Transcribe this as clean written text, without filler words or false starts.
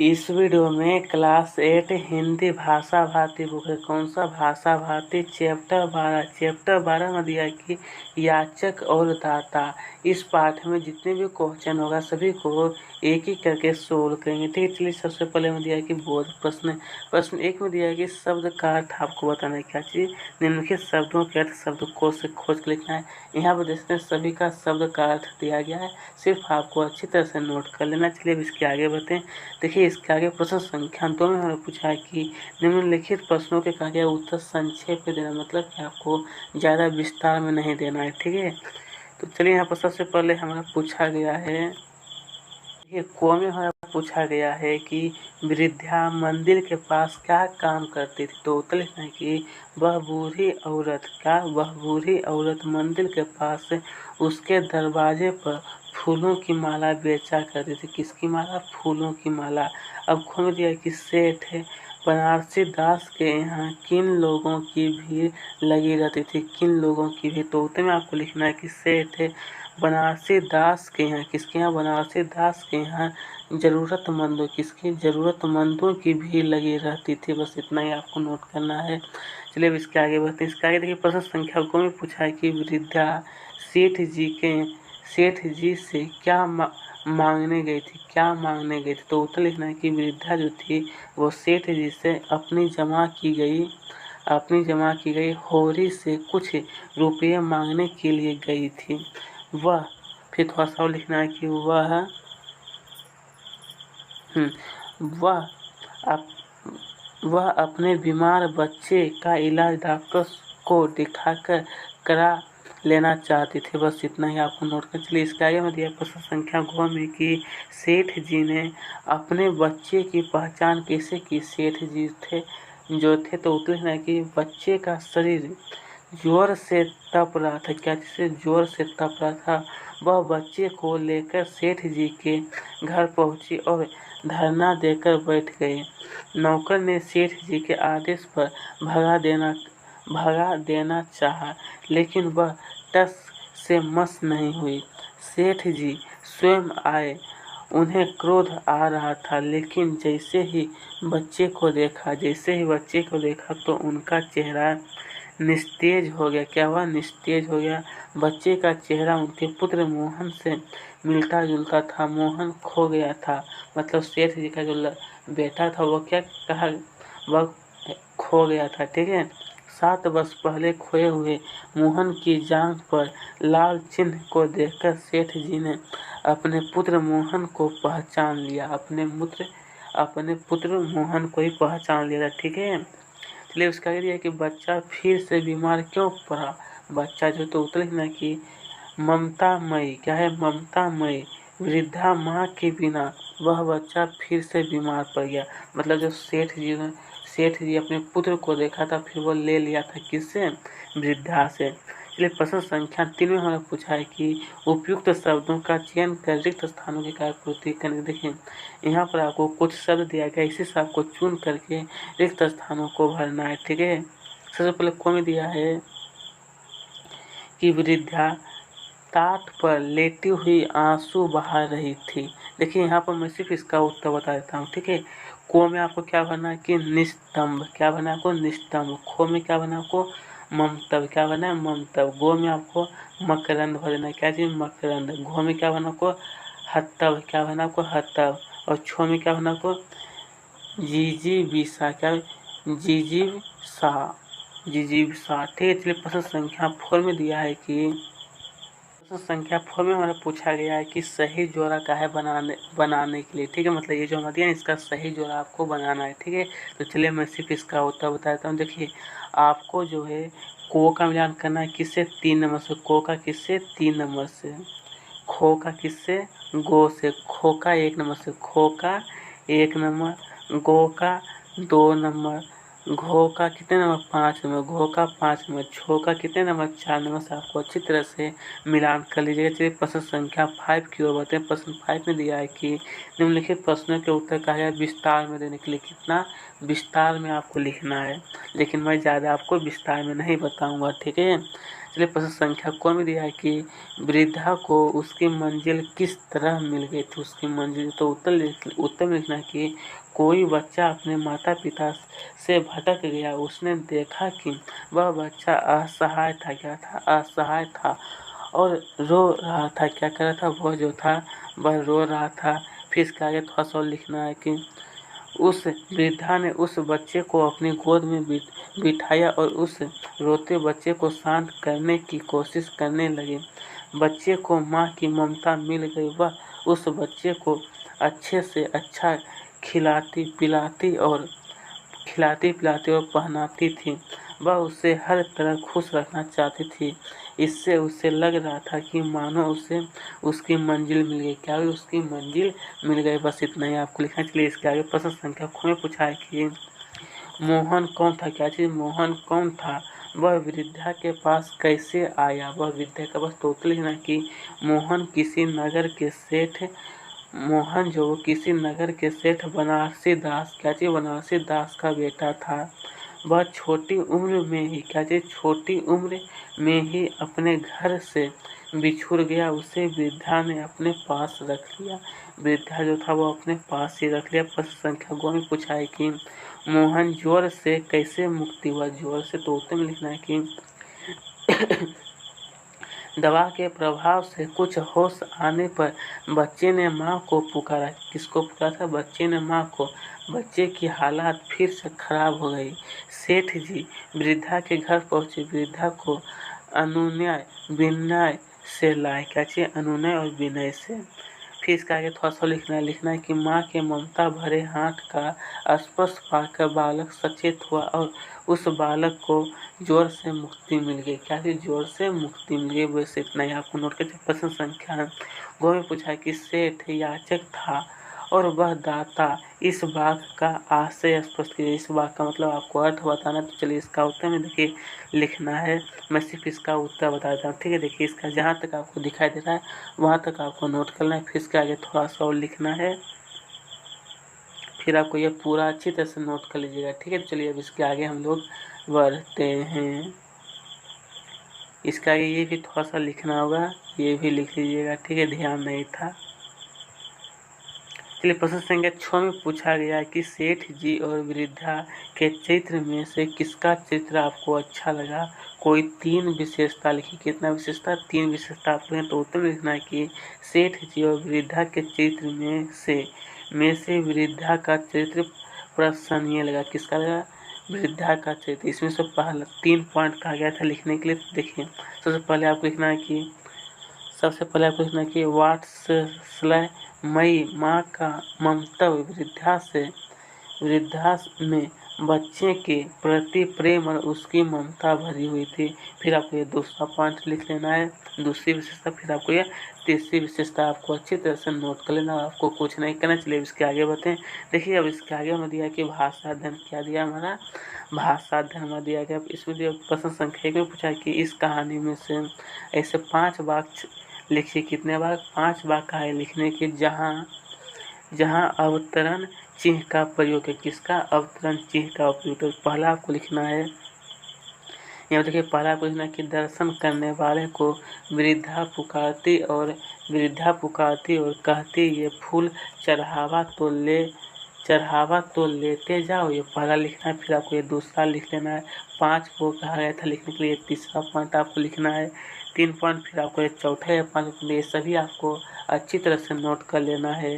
इस वीडियो में क्लास 8 हिंदी भाषा भारती बुक है। कौन सा? भाषा भारती चैप्टर 12 में दिया है कि याचक और दाता। इस पाठ में जितने भी क्वेश्चन होगा सभी को एक एक करके सोल्व करेंगे। ठीक है, चलिए सबसे पहले में दिया है कि बोध प्रश्न 1 में दिया है कि शब्द का अर्थ आपको बताना है। क्या चीज? निम्नलिखित शब्दों के अर्थ शब्दकोश से खोज कर लिखना है। यहाँ पर देखते हैं सभी का शब्द का अर्थ दिया गया है, सिर्फ आपको अच्छी तरह से नोट कर लेना। चलिए अब इसके आगे बढ़ते। देखिए इसके आगे प्रश्न संख्या 2 में हमें पूछा है कि निम्नलिखित प्रश्नों के कहा गया उत्तर संक्षेप में देना, मतलब कि आपको ज़्यादा विस्तार में नहीं देना है। ठीक है, तो चलिए यहाँ पर सबसे पहले हमें पूछा गया है, ये को में हमें पूछा गया है कि वृद्धा मंदिर के पास क्या काम करती थी। तो उत्तर लिखना है कि वह बूढ़ी औरत मंदिर के पास उसके दरवाजे पर फूलों की माला बेचा करती थी। किसकी माला? फूलों की माला। अब खोल दिया कि सेठ बनारसी दास के यहाँ किन लोगों की भीड़ लगी रहती थी। किन लोगों की भीड़? तो उत्तर में आपको लिखना है कि सेठ बनारसी दास के यहाँ, किसके यहाँ? बनारसी दास के यहाँ ज़रूरतमंदों, किसकी? ज़रूरतमंदों की भीड़ लगी रहती थी। बस इतना ही आपको नोट करना है। चलिए अब इसके आगे बढ़ते हैं। इसके आगे देखिए प्रश्न संख्या को में पूछा है कि वृद्धा सेठ जी से क्या मांगने गई थी। क्या मांगने गई थी? तो उत्तर लिखना है कि वृद्धा जो थी वो सेठ जी से अपनी जमा की गई होरी से कुछ रुपये मांगने के लिए गई थी। वह, फिर थोड़ा सा और लिखना है कि वह अपने बीमार बच्चे का इलाज डॉक्टर को दिखाकर करा लेना चाहती थी। बस इतना ही आपको नोट कर। चलिए इसके आगे में दिया प्रश्न संख्या ग में कि सेठ जी ने अपने बच्चे की पहचान कैसे की। सेठ जी थे तो उत्तर है कि बच्चे का शरीर जोर से तप रहा था। क्या जिससे? जोर से तप रहा था। वह बच्चे को लेकर सेठ जी के घर पहुंची और धरना देकर बैठ गए। नौकर ने सेठ जी के आदेश पर भगा देना चाहा, लेकिन वह टस से मस नहीं हुई। सेठ जी स्वयं आए। उन्हें क्रोध आ रहा था, लेकिन जैसे ही बच्चे को देखा तो उनका चेहरा निस्तेज हो गया। क्या हुआ? निस्तेज हो गया। बच्चे का चेहरा उनके पुत्र मोहन से मिलता जुलता था। मोहन खो गया था, मतलब सेठ जी का जो बेटा था वो क्या कहा? वह खो गया था। ठीक है, 7 वर्ष पहले खोए हुए मोहन की जांघ पर लाल चिन्ह को देखकर सेठ जी ने अपने पुत्र मोहन को पहचान लिया। अपने पुत्र मोहन को ही पहचान लिया था। ठीक है, चलिए उसका ये है कि बच्चा फिर से बीमार क्यों पड़ा। बच्चा जो, तो उत्तर लिखना कि ममतामयी, क्या है? ममतामयी वृद्धा माँ के बिना वह बच्चा फिर से बीमार पड़ गया। मतलब जब सेठ जी अपने पुत्र को देखा था, फिर वो ले लिया था किससे? वृद्धा से। चलिए प्रश्न संख्या 3 में हमें पूछा है कि उपयुक्त शब्दों का चयन कर रिक्त स्थानों की कार्यपूर्ति करने। देखें यहाँ पर आपको कुछ शब्द दिया गया, इसी से आपको चुन करके रिक्त स्थानों को भरना है। ठीक है, सबसे पहले कौन दिया है कि वृद्धा टाट पर लेटी हुई आंसू बहा रही थी। देखिए यहाँ पर मैं सिर्फ इसका उत्तर बता देता हूँ। ठीक है, को में आपको क्या भरना है कि निस्तंभ। क्या बना आपको? निस्तंभ। खो में क्या बना आपको? ममतब। क्या बना है? ममतब। गो में आपको मकरंद भरना। क्या चीज? मकरंद। घो में क्या बना आपको? हतब। क्या बना आपको? हतब। और छो में क्या बना आपको? जिजीविसा। क्या? जिजीविसा। जिजीविसा। ठीक है, चलिए प्रश्न संख्या 4 में दिया है कि प्रश्न संख्या 4 में हमारा पूछा गया है कि सही जोड़ा का है बनाने के लिए। ठीक है, मतलब ये जो हमारा दिया है इसका सही जोड़ा आपको बनाना है। ठीक है, तो चलिए मैं सिर्फ इसका उत्तर बता देता हूँ। देखिए आपको जो है को का मिलान करना है किससे? 3 नंबर से। को का किससे? 3 नंबर से। खो का किससे? गो से। खो का 1 नंबर से। खो का 1 नंबर। गो का 2 नंबर। घो का कितने नंबर? 5 नंबर। घो का 5 नंबर। छो का कितने नंबर? 4 नंबर से आपको अच्छी तरह से मिलान कर लीजिएगा। चलिए प्रश्न संख्या 5 की ओर बढ़ते हैं। प्रश्न 5 में दिया है कि निम्नलिखित प्रश्नों के उत्तर का है विस्तार में देने के लिए। कितना विस्तार में आपको लिखना है, लेकिन मैं ज़्यादा आपको विस्तार में नहीं बताऊंगा। ठीक है, चलिए प्रश्न संख्या को में दिया है कि वृद्धा को उसकी मंजिल किस तरह मिल गई थी। उसकी मंजिल तो उत्तर में लिखना है कि कोई बच्चा अपने माता पिता से भटक गया। उसने देखा कि वह बच्चा असहाय था, क्या था, असहाय था और रो रहा था। क्या कर रहा था, वह जो था वह रो रहा था। फिर इसके आगे थोड़ा सा लिखना है कि उस वृद्धा ने उस बच्चे को अपनी गोद में बिठाया और उस रोते बच्चे को शांत करने की कोशिश करने लगे। बच्चे को माँ की ममता मिल गई। वह उस बच्चे को अच्छे से अच्छा खिलाती पिलाती और पहनाती थी। वह उसे हर तरह खुश रखना चाहती थी। इससे उसे लग रहा था कि मानो उसे उसकी मंजिल मिल गई। क्या हुई, उसकी मंजिल मिल गई। बस इतना ही आपको लिखना चाहिए। इसके आगे प्रश्न संख्या ख में पूछा है कि मोहन कौन था। क्या चीज, मोहन कौन था, वह वृद्धा के पास कैसे आया। वह वृद्धा के पास तो उत्तर लिखना कि मोहन किसी नगर के सेठ बनारसी दास, क्या चीज, बनारसी दास का बेटा था। वह छोटी उम्र में ही, क्या चीज, छोटी उम्र में ही अपने घर से बिछुड़ गया। उसे वृद्धा ने अपने पास रख लिया। वृद्धा जो था वो अपने पास ही रख लिया। प्रश्न संख्या गो में पूछा है कि मोहन ज्वर से कैसे मुक्ति हुआ। ज्वर से तो उत्तर में लिखना है कि दवा के प्रभाव से कुछ होश आने पर बच्चे ने माँ को पुकारा। किसको पुकारा था, बच्चे ने माँ को। बच्चे की हालत फिर से खराब हो गई। सेठ जी वृद्धा के घर पहुँचे। वृद्धा को अनुनय विनय से लाए। क्या चाहिए, अनुनय और विनय से। फिर इसका आगे थोड़ा सा लिखना है कि माँ के ममता भरे हाथ का स्पर्श पाकर बालक सचेत हुआ और उस बालक को जोर से मुक्ति मिल गई। क्या थी, जोर से मुक्ति मिल गई। वैसे इतना ही आपको नोट करके प्रश्न संख्या गो में पूछा कि सेठ याचक था और वह दाता। इस वाक्य का आशय स्पष्ट कीजिए। इस वाक्य का मतलब आपको अर्थ बताना। तो चलिए इसका उत्तर में देखिए लिखना है। मैं सिर्फ इसका उत्तर बता देता हूँ, ठीक है। देखिए इसका जहाँ तक आपको दिखाई दे रहा है वहाँ तक आपको नोट करना है। फिर इसके आगे थोड़ा सा और लिखना है, फिर आपको ये पूरा अच्छी तरह से नोट कर लीजिएगा, ठीक है। चलिए अब इसके आगे हम लोग बढ़ते हैं। इसके आगे ये भी थोड़ा सा लिखना होगा, ये भी लिख लीजिएगा, ठीक है। ध्यान नहीं था। चलिए प्रश्न संख्या 6 में पूछा गया है कि सेठ जी और वृद्धा के चरित्र में से किसका चरित्र आपको अच्छा लगा। कोई 3 विशेषता लिखी। कितना विशेषता, 3 विशेषता आप लें। तो उत्तर में लिखना है कि सेठ जी और वृद्धा के चरित्र में से वृद्धा का चरित्र प्रशंसनीय लगा। किसका लगा, वृद्धा का चरित्र। इसमें से पहला 3 पॉइंट कहा गया था लिखने के लिए। तो देखिए सबसे पहले आपको लिखना है कि वात्सल्य मई माँ का ममत्व वृद्धा में बच्चे के प्रति प्रेम और उसकी ममता भरी हुई थी। फिर आपको ये दूसरा पॉइंट लिख लेना है, दूसरी विशेषता। फिर आपको ये तीसरी विशेषता आपको अच्छी तरह से नोट कर लेना। आपको कुछ नहीं करना। चलिए इसके आगे बताएं। देखिए अब इसके आगे में दिया कि भाषा अध्ययन, क्या दिया हमारा, भाषा अध्ययन में दिया गया। इसमें दिया प्रश्न संख्या में पूछा कि इस कहानी में से ऐसे 5 वाक्य लिखिए। कितने वाक्य, 5 वाक्य है लिखने के जहाँ अवतरण चिन्ह का प्रयोग है। किसका, अवतरण चिन्ह का उपयोग। तो पहला आपको लिखना है, यहाँ देखिए पहला आपको लिखना है कि दर्शन करने वाले को वृद्धा पुकारती और कहती ये फूल चढ़ावा तो लेते जाओ। ये पहला लिखना है। फिर आपको ये दूसरा लिख लेना है। 5 को कहा गया था लिखने के लिए। तीसरा पॉइंट आपको लिखना है। 3 पॉइंट फिर आपको ये चौथा या 5 ये सभी आपको अच्छी तरह से नोट कर लेना है।